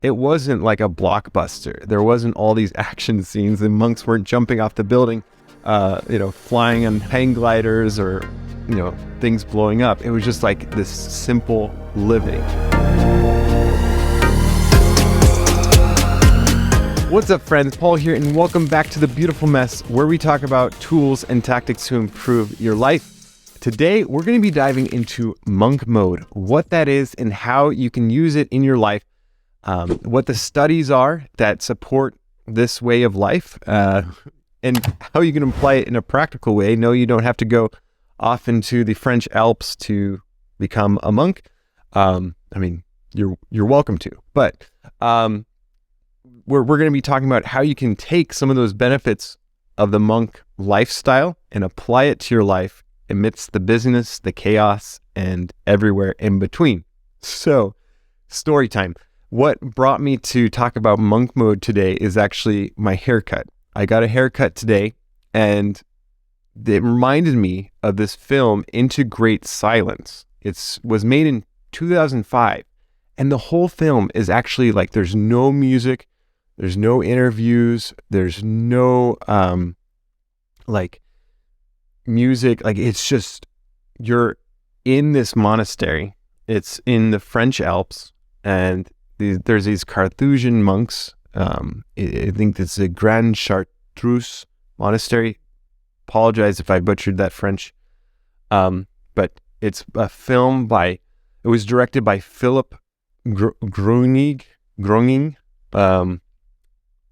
it wasn't like a blockbuster. There wasn't all these action scenes. The monks weren't jumping off the building, flying on hang gliders or, things blowing up. It was just like this simple living. What's up, friends? Paul here, and welcome back to The Beautiful Mess, where we talk about tools and tactics to improve your life. Today, we're going to be diving into monk mode, what that is and how you can use it in your life, what the studies are that support this way of life, and how you can apply it in a practical way. No, you don't have to go off into the French Alps to become a monk. You're welcome to, but we're going to be talking about how you can take some of those benefits of the monk lifestyle and apply it to your life amidst the busyness, the chaos, and everywhere in between. So, story time. What brought me to talk about monk mode today is actually my haircut. I got a haircut today, and it reminded me of this film, Into Great Silence. It was made in 2005, and the whole film is actually like, there's no music, there's no interviews, there's no music. Like, it's just, you're in this monastery. It's in the French Alps, and there's these Carthusian monks. I think it's a Grand Chartreuse monastery. Apologize if I butchered that French. But it's a film it was directed by Philip Groening.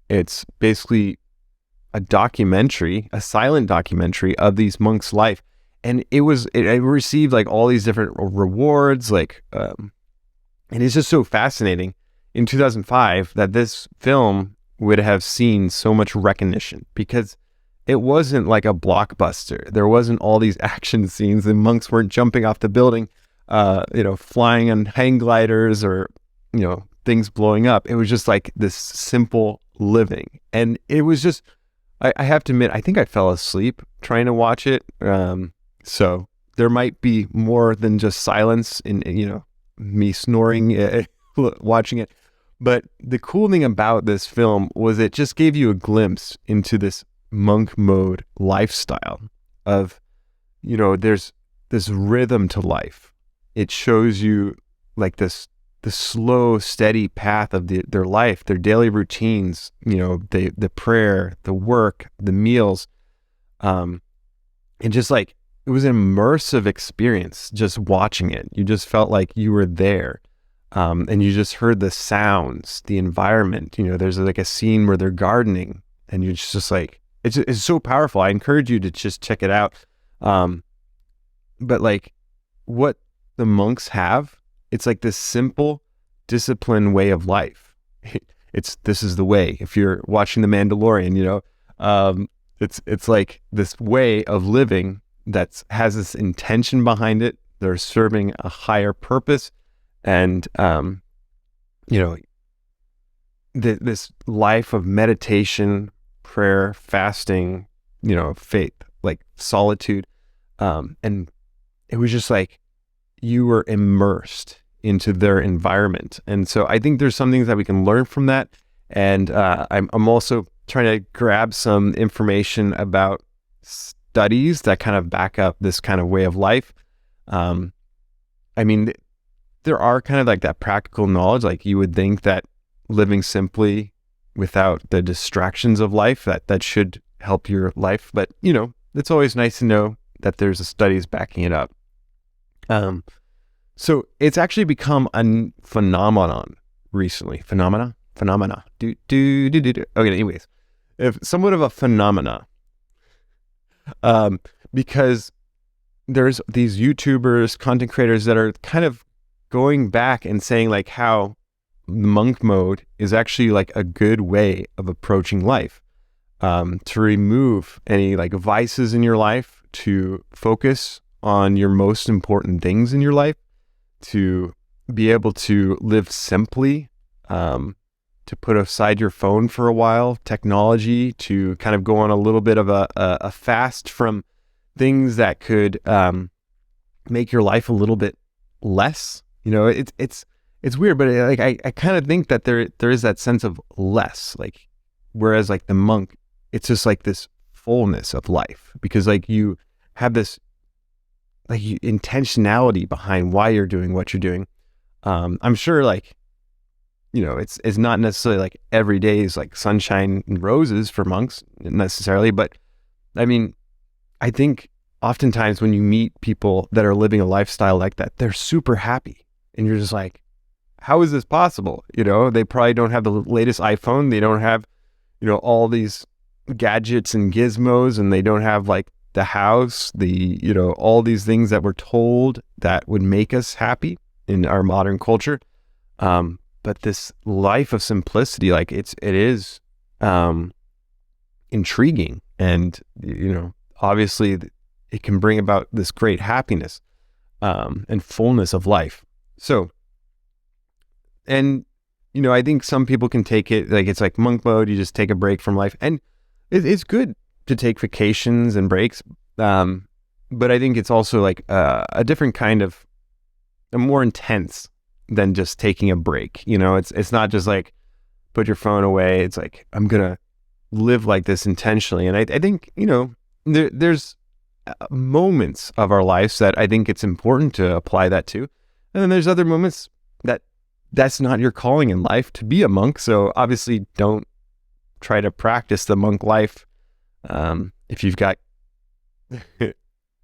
It's basically a documentary, a silent documentary of these monks' life. And it received like all these different rewards, and it's just so fascinating in 2005 that this film would have seen so much recognition, because it wasn't like a blockbuster. There wasn't all these action scenes. The monks weren't jumping off the building, flying on hang gliders or, things blowing up. It was just like this simple living. And it was just, I have to admit, I think I fell asleep trying to watch it. So there might be more than just silence in me snoring watching it. But the cool thing about this film was it just gave you a glimpse into this monk mode lifestyle of, there's this rhythm to life. It shows you like the slow, steady path of their life, their daily routines, the prayer, the work, the meals. And just like, it was an immersive experience just watching it. You just felt like you were there. And you just heard the sounds, the environment. There's like a scene where they're gardening, and you're just like, it's so powerful. I encourage you to just check it out. But like, what the monks have, it's like this simple, disciplined way of life. This is the way. If you're watching The Mandalorian, it's like this way of living that has this intention behind it. They're serving a higher purpose. And, this life of meditation, prayer, fasting, faith, like solitude. And it was just like you were immersed into their environment. And so I think there's some things that we can learn from that. And I'm also trying to grab some information about studies that kind of back up this kind of way of life. There are kind of like that practical knowledge. Like, you would think that living simply without the distractions of life, that should help your life. But, it's always nice to know that there's studies backing it up. So it's actually become a phenomenon recently. Phenomena. Okay, anyways, somewhat of a phenomena. Because there's these YouTubers, content creators that are kind of going back and saying like how monk mode is actually like a good way of approaching life, to remove any like vices in your life, to focus on your most important things in your life, to be able to live simply, to put aside your phone for a while, technology, to kind of go on a little bit of a fast from things that could make your life a little bit less. It's it's weird, but I kind of think that there is that sense of less, like, whereas like the monk, it's just like this fullness of life, because like you have this like intentionality behind why you're doing what you're doing. I'm sure like, it's not necessarily like every day is like sunshine and roses for monks necessarily, but I mean, I think oftentimes when you meet people that are living a lifestyle like that, they're super happy, and you're just like, how is this possible? They probably don't have the latest iPhone. They don't have, all these gadgets and gizmos, and they don't have like the house, all these things that we're told that would make us happy in our modern culture. But this life of simplicity, like it is intriguing, and, obviously it can bring about this great happiness, and fullness of life. So, and, I think some people can take it like it's like monk mode. You just take a break from life, and it's good to take vacations and breaks. But I think it's also like a different kind of, a more intense than just taking a break. It's not just like put your phone away. It's like, I'm going to live like this intentionally. And I think, there's moments of our lives that I think it's important to apply that to. And then there's other moments that's not your calling in life to be a monk. So obviously don't try to practice the monk life. If you've got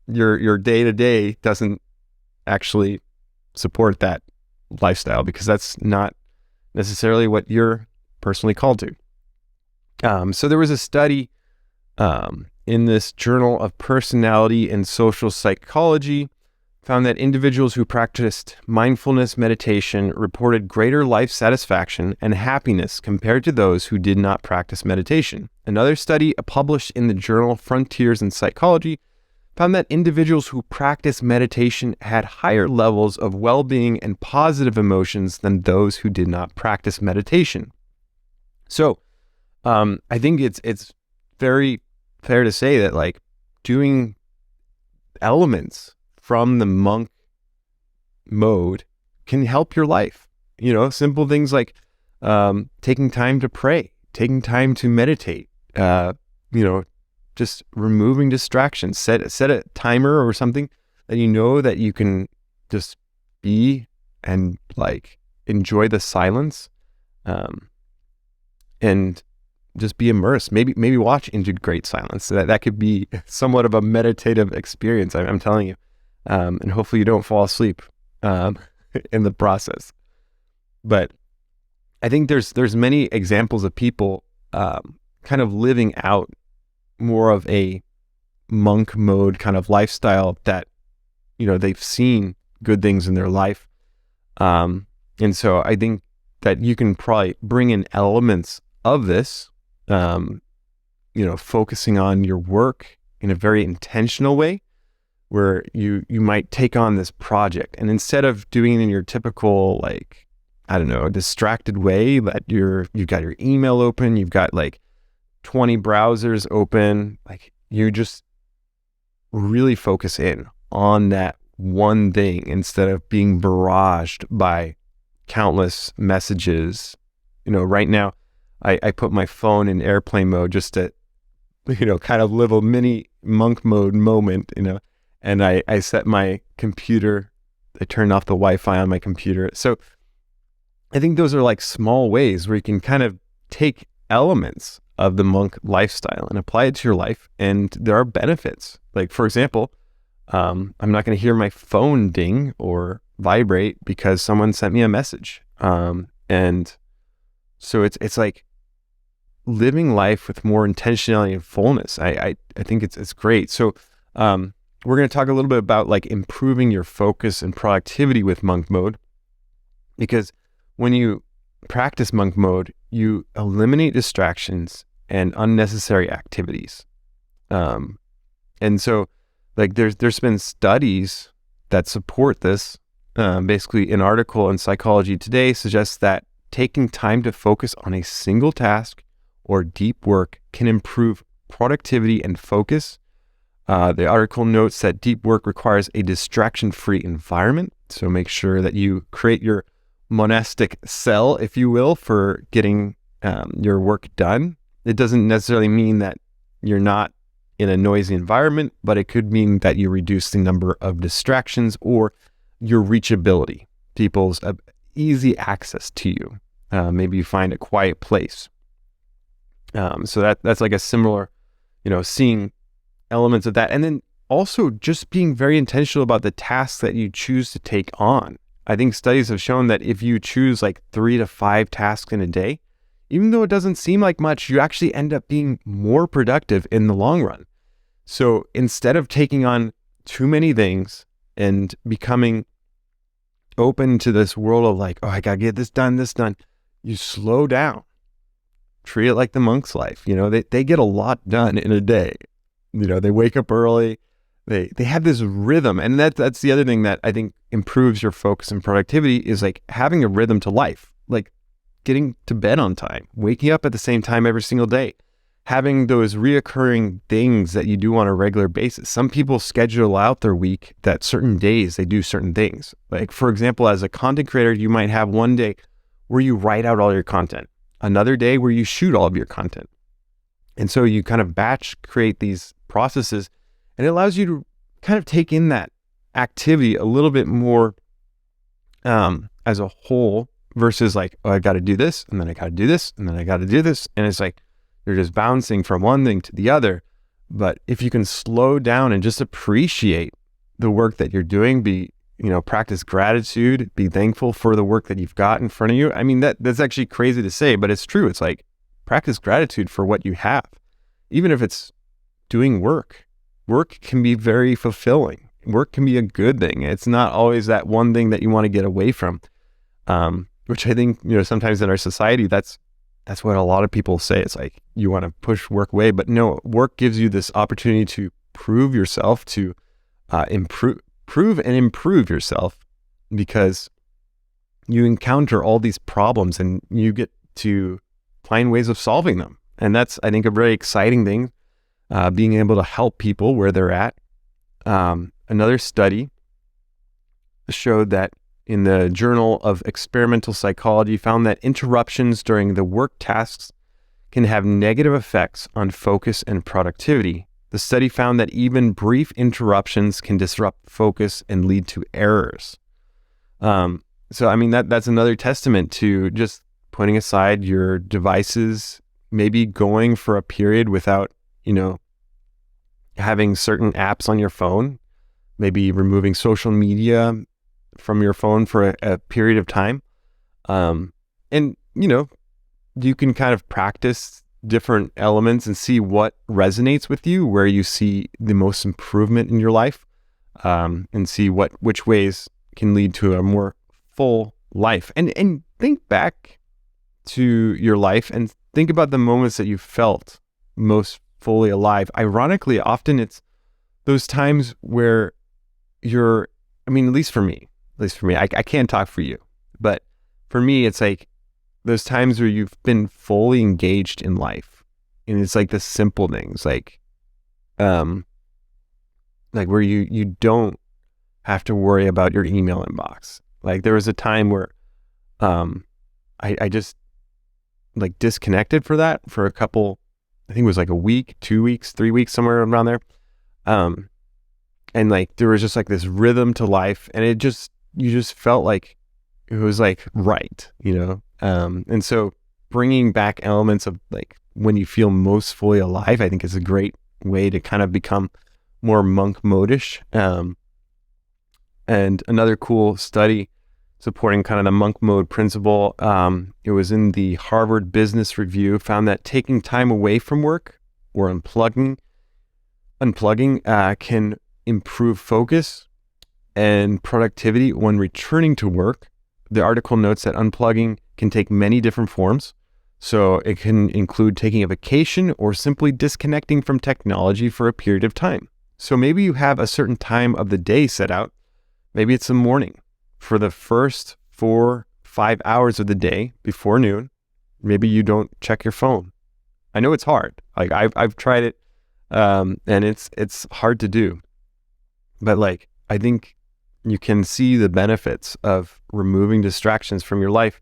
your day to day doesn't actually support that lifestyle, because that's not necessarily what you're personally called to. So there was a study in this Journal of Personality and Social Psychology found that individuals who practiced mindfulness meditation reported greater life satisfaction and happiness compared to those who did not practice meditation. Another study published in the journal Frontiers in Psychology found that individuals who practice meditation had higher levels of well-being and positive emotions than those who did not practice meditation. So, I think it's very fair to say that like doing elements from the monk mode can help your life. Simple things like taking time to pray, taking time to meditate, just removing distractions. Set a timer or something that that you can just be and like enjoy the silence, and just be immersed. Maybe watch Into Great Silence. That could be somewhat of a meditative experience. I'm telling you, and hopefully you don't fall asleep in the process. But I think there's many examples of people kind of living out more of a monk mode kind of lifestyle that, they've seen good things in their life. And so I think that you can probably bring in elements of this, focusing on your work in a very intentional way, where you might take on this project, and instead of doing it in your typical, like, I don't know, distracted way, that you've got your email open, you've got like 20 browsers open, like you just really focus in on that one thing instead of being barraged by countless messages. Right now I put my phone in airplane mode just to, kind of live a mini monk mode moment, and I set my computer, I turned off the Wi-Fi on my computer. So I think those are like small ways where you can kind of take elements of the monk lifestyle and apply it to your life. And there are benefits. Like, for example, I'm not going to hear my phone ding or vibrate because someone sent me a message. And so it's like living life with more intentionality and fullness. I think it's great. So we're going to talk a little bit about like improving your focus and productivity with monk mode, because when you practice monk mode, you eliminate distractions and unnecessary activities. And so like there's been studies that support this. Basically, an article in Psychology Today suggests that taking time to focus on a single task or deep work can improve productivity and focus. The article notes that deep work requires a distraction-free environment. So make sure that you create your monastic cell, if you will, for getting your work done. It doesn't necessarily mean that you're not in a noisy environment, but it could mean that you reduce the number of distractions or your reachability, people's easy access to you. Maybe you find a quiet place. So that's like a similar, seeing elements of that. And then also just being very intentional about the tasks that you choose to take on. I think studies have shown that if you choose like 3 to 5 tasks in a day, even though it doesn't seem like much, you actually end up being more productive in the long run. So instead of taking on too many things and becoming open to this world of like, oh, I got to get this done, you slow down. Treat it like the monk's life. They get a lot done in a day. They wake up early. They have this rhythm. And that's the other thing that I think improves your focus and productivity is like having a rhythm to life, like getting to bed on time, waking up at the same time every single day, having those reoccurring things that you do on a regular basis. Some people schedule out their week that certain days they do certain things. Like, for example, as a content creator, you might have one day where you write out all your content, another day where you shoot all of your content. And so you kind of batch create these processes, and it allows you to kind of take in that activity a little bit more as a whole versus like, oh, I got to do this, and then I got to do this, and then I got to do this. And it's like, you're just bouncing from one thing to the other. But if you can slow down and just appreciate the work that you're doing, practice gratitude, be thankful for the work that you've got in front of you. I mean, that's actually crazy to say, but it's true. It's like, practice gratitude for what you have. Even if it's doing work can be very fulfilling. Work can be a good thing. It's not always that one thing that you want to get away from, which I think, sometimes in our society, that's what a lot of people say. It's like, you want to push work away, but no, work gives you this opportunity to prove yourself, to prove and improve yourself, because you encounter all these problems and you get to find ways of solving them. And that's, I think, a very exciting thing, being able to help people where they're at. Another study showed that in the Journal of Experimental Psychology found that interruptions during the work tasks can have negative effects on focus and productivity. The study found that even brief interruptions can disrupt focus and lead to errors. So, I mean, that's another testament to just putting aside your devices, maybe going for a period without, having certain apps on your phone, maybe removing social media from your phone for a period of time. And, you can kind of practice different elements and see what resonates with you, where you see the most improvement in your life, and see which ways can lead to a more full life. And think back to your life and think about the moments that you felt most fully alive. Ironically, often it's those times where at least for me, I can't talk for you, but for me, it's like those times where you've been fully engaged in life. And it's like the simple things, like where you don't have to worry about your email inbox. Like there was a time where I just like disconnected for that for a couple, I think it was like a week, 2 weeks, 3 weeks, somewhere around there. And like there was just like this rhythm to life, and you just felt like it was like right, and so bringing back elements of like when you feel most fully alive, I think is a great way to kind of become more monk modish. And another cool study supporting kind of the monk mode principle, it was in the Harvard Business Review, found that taking time away from work or unplugging can improve focus and productivity when returning to work. The article notes that unplugging can take many different forms. So it can include taking a vacation or simply disconnecting from technology for a period of time. So maybe you have a certain time of the day set out. Maybe it's the morning. For the first 4-5 hours of the day before noon, maybe you don't check your phone. I know it's hard. Like I've tried it, and it's hard to do. But like I think you can see the benefits of removing distractions from your life.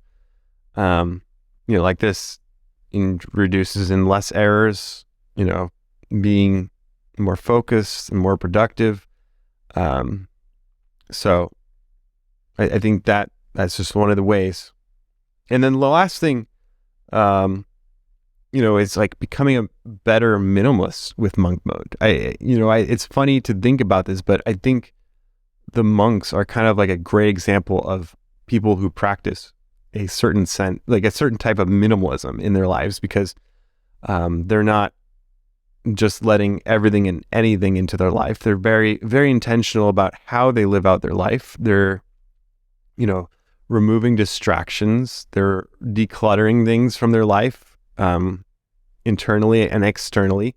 Like this reduces in less errors, being more focused and more productive. So I think that's just one of the ways. And then the last thing, is like becoming a better minimalist with monk mode. It's funny to think about this, but I think the monks are kind of like a great example of people who practice a certain type of minimalism in their lives, because they're not just letting everything and anything into their life. They're very, very intentional about how they live out their life. They're, removing distractions. They're decluttering things from their life, internally and externally.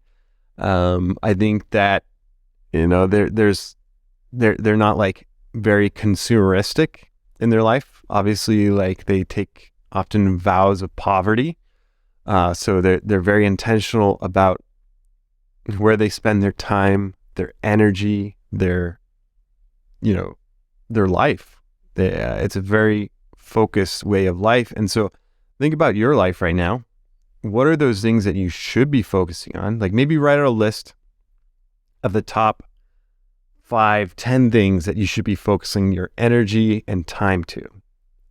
I think that, they're not like very consumeristic in their life. Obviously, like they take often vows of poverty. So they're very intentional about where they spend their time, their energy, their life. It's a very focused way of life. And so think about your life right now. What are those things that you should be focusing on? Like maybe write out a list of the top 5-10 things that you should be focusing your energy and time to.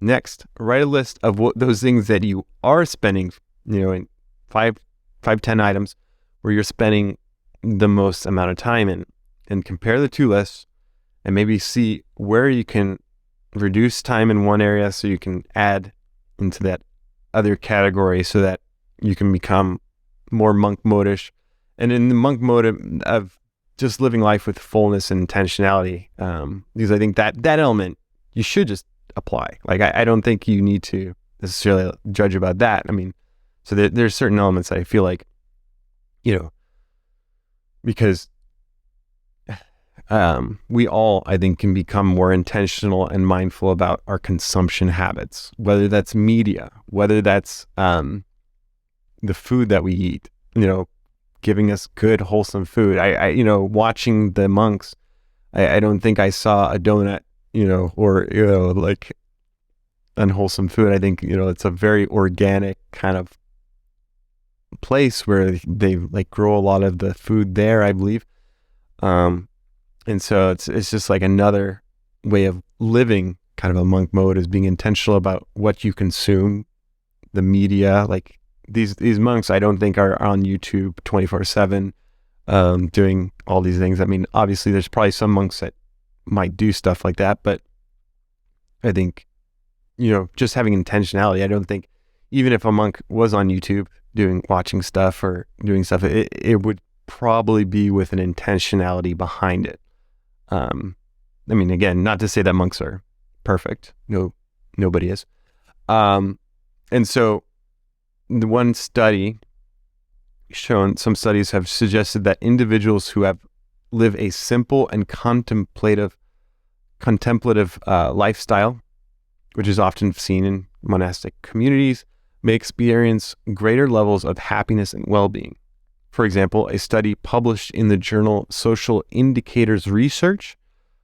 Next, write a list of what those things that you are spending, in 5-10 items where you're spending the most amount of time in, and compare the two lists and maybe see where you can reduce time in one area so you can add into that other category so that you can become more monk modish. And in the monk mode of just living life with fullness and intentionality, because I think that element you should just apply. Like I don't think you need to necessarily judge about that. I mean, so there's certain elements I feel like, because we all, I think, can become more intentional and mindful about our consumption habits, whether that's media, whether that's the food that we eat, giving us good, wholesome food. I watching the monks, I don't think I saw a donut, or, like unwholesome food. I think, it's a very organic kind of place where they like grow a lot of the food there, I believe. And so it's just like another way of living kind of a monk mode, is being intentional about what you consume, the media. Like these monks, I don't think are on YouTube 24/7, doing all these things. I mean, obviously there's probably some monks that might do stuff like that, but I think, just having intentionality. I don't think even if a monk was on YouTube watching stuff or doing stuff, it would probably be with an intentionality behind it. I mean, again, not to say that monks are perfect. No, nobody is. And so the one study some studies have suggested that individuals who live a simple and contemplative lifestyle, which is often seen in monastic communities, may experience greater levels of happiness and well-being. For example, a study published in the journal Social Indicators Research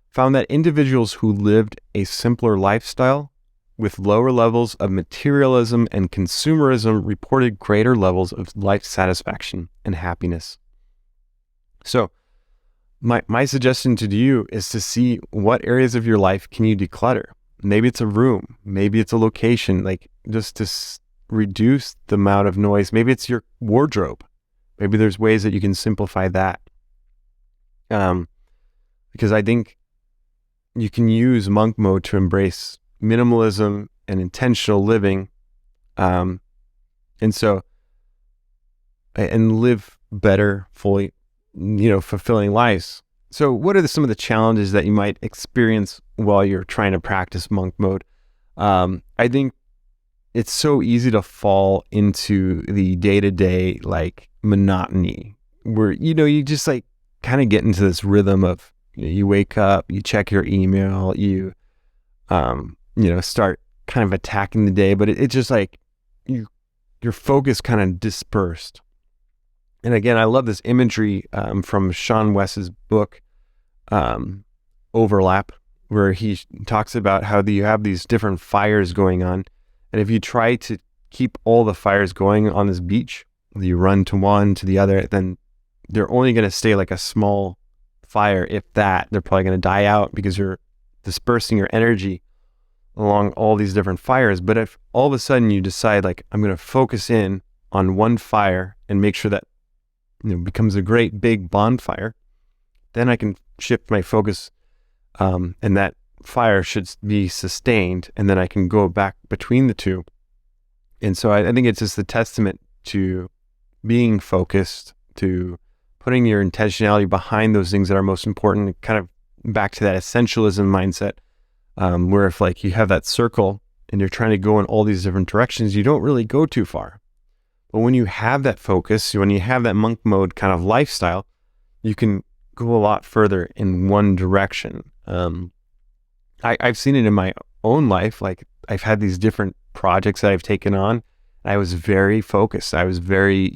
found that individuals who lived a simpler lifestyle with lower levels of materialism and consumerism reported greater levels of life satisfaction and happiness. So my suggestion to you is to see what areas of your life can you declutter. Maybe it's a room, maybe it's a location, like just to reduce the amount of noise. Maybe it's your wardrobe. Maybe there's ways that you can simplify that. Because I think you can use monk mode to embrace minimalism and intentional living, and live better, fully, fulfilling lives. So what are some of the challenges that you might experience while you're trying to practice monk mode? I think it's so easy to fall into the day-to-day like monotony where, you just like kind of get into this rhythm of you wake up, you check your email, you start kind of attacking the day, but it just like your focus kind of dispersed. And again, I love this imagery from Sean Wes's book, Overlap, where he talks about how you have these different fires going on. And if you try to keep all the fires going on this beach, you run to one, to the other, then they're only going to stay like a small fire. If that, they're probably going to die out because you're dispersing your energy along all these different fires. But if all of a sudden you decide like, I'm going to focus in on one fire and make sure that, becomes a great big bonfire, then I can shift my focus, and that fire should be sustained, and then I can go back between the two. And so I think it's just a testament to being focused, to putting your intentionality behind those things that are most important, kind of back to that essentialism mindset, where if like you have that circle and you're trying to go in all these different directions, you don't really go too far. But when you have that focus, when you have that monk mode kind of lifestyle, you can go a lot further in one direction. I've seen it in my own life. Like I've had these different projects that I've taken on. I was very focused. I was very,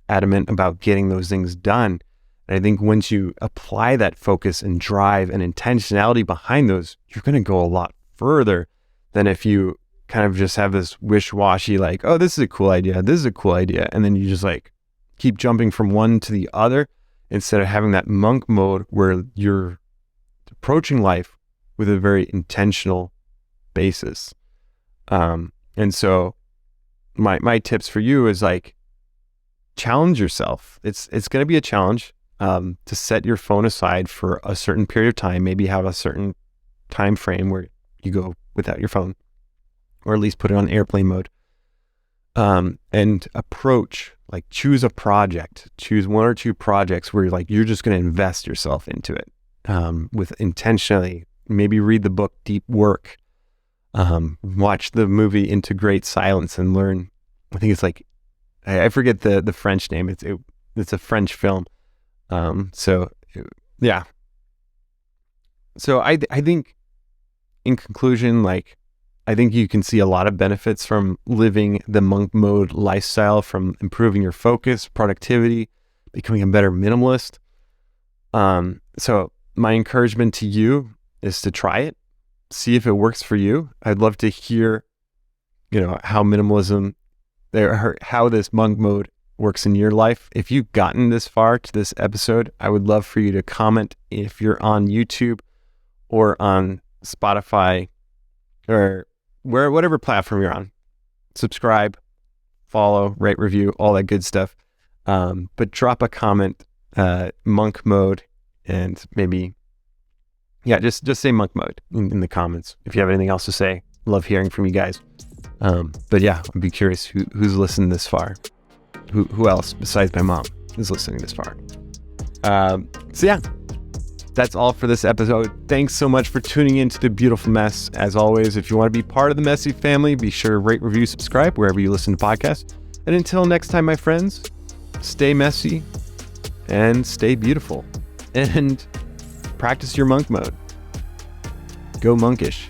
adamant about getting those things done. And I think once you apply that focus and drive and intentionality behind those, you're going to go a lot further than if you kind of just have this wish-washy, like, oh, this is a cool idea. This is a cool idea. And then you just like keep jumping from one to the other instead of having that monk mode where you're approaching life with a very intentional basis. And so my tips for you is like, challenge yourself. It's going to be a challenge to set your phone aside for a certain period of time, maybe have a certain time frame where you go without your phone, or at least put it on airplane mode. And approach, like choose a project, choose one or two projects where you're just going to invest yourself into it, with intentionally. Maybe read the book Deep Work, watch the movie Into Great Silence and learn. I think it's like, I forget the French name. It's a French film. Yeah. So I think in conclusion, I think you can see a lot of benefits from living the monk mode lifestyle, from improving your focus, productivity, becoming a better minimalist. So my encouragement to you is to try it, see if it works for you. I'd love to hear, how minimalism, how this monk mode works in your life. If you've gotten this far to this episode, I would love for you to comment if you're on YouTube or on Spotify or whatever platform you're on. Subscribe, follow, rate, review, all that good stuff. But drop a comment, monk mode, and maybe, just say monk mode in the comments. If you have anything else to say, love hearing from you guys. But yeah, I'd be curious who's listened this far. Who else besides my mom is listening this far? So yeah, that's all for this episode. Thanks so much for tuning into The Beautiful Mess. As always, if you want to be part of the Messy family, be sure to rate, review, subscribe wherever you listen to podcasts. And until next time, my friends, stay messy and stay beautiful and practice your monk mode. Go monkish.